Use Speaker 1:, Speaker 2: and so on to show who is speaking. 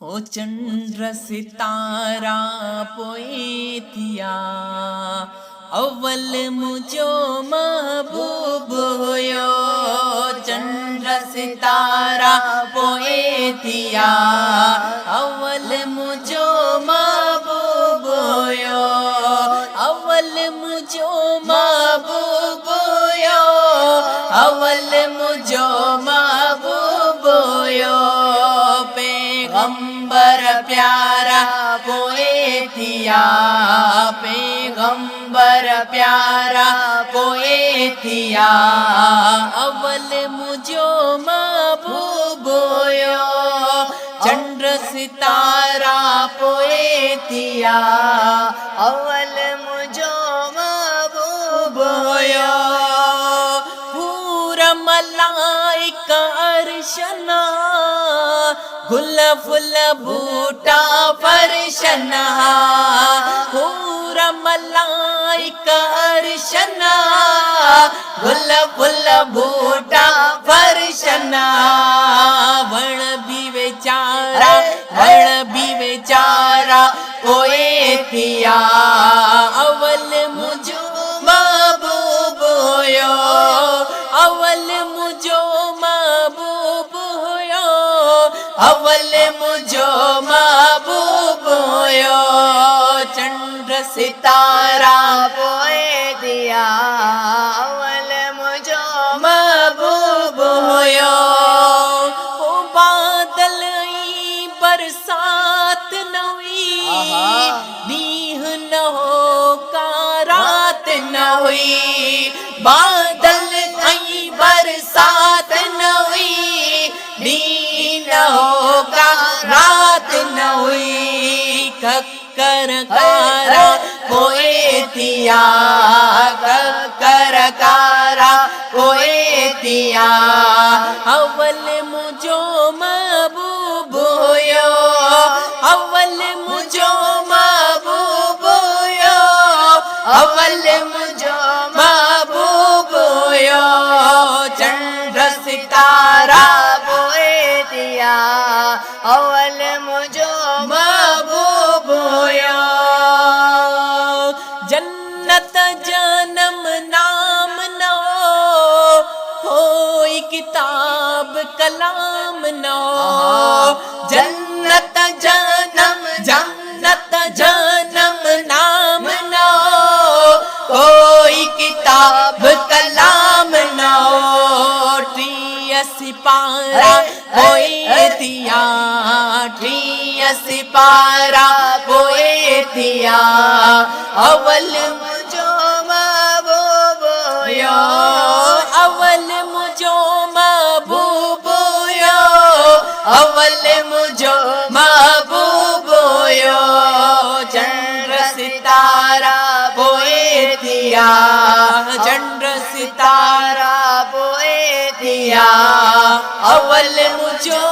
Speaker 1: हो चंद्र सितारा पोएतिया अव्वल मुझो महबूब होयो। चंद्र सितारा पोएतिया अव्वल मुझो महबूब होयो। अव्वल मुझो महबूब होयो। अव्वल मुझो महबूब होयो। पैगंबर प्यारा पोएतिया पैगंबर प्यारा पोएतिया अव्वल मुझो महबूब होयो। चंद्र सितारा पोएतिया अव्वल मुझो महबूब होयो। पूरा मलाइका अर्शना गुल फुल बूटा फरशना पूरा मलाइका अर्शना गुल फुल बूटा फरशना वण भी बेचारा पोएतिया अव्वल मुझो महबूब होयो। अव्वल मुझो महबूब होयो। अव्वल मुझो महबूब होयो। चंद्र सितारा पोएतिया अव्वल मुझो महबूब होयो। ओ बादल ई बरसात न हुई दीह न हो का रात न हुई। बादल ई बरसात न हुई दीह न हो का रात न हुई। कक्कर कारा पोएतिया कक्कर कारा पोएतिया अव्वल मुझो महबूब होयो। अव्वल मुझो महबूब होयो। अव्वल मुझो महबूब होयो। चंद्र सितारा पोएतिया अव्वल मुझो महबूब होयो। जन्नत जन्म नाम न हो कोई किताब कलाम न हो। जन्नत जन्म नाम न हो कोई किताब कलाम न हो। ट्रिय सिपारा पोएतिया ट्रिय सिपारा पोएतिया अव्वल मुझो महबूब होयो। अव्वल मुझो महबूब होयो। अव्वल मुझो महबूब होयो। चंद्र सितारा पोएतिया चंद्र सितारा पोएतिया अव्वल मुझो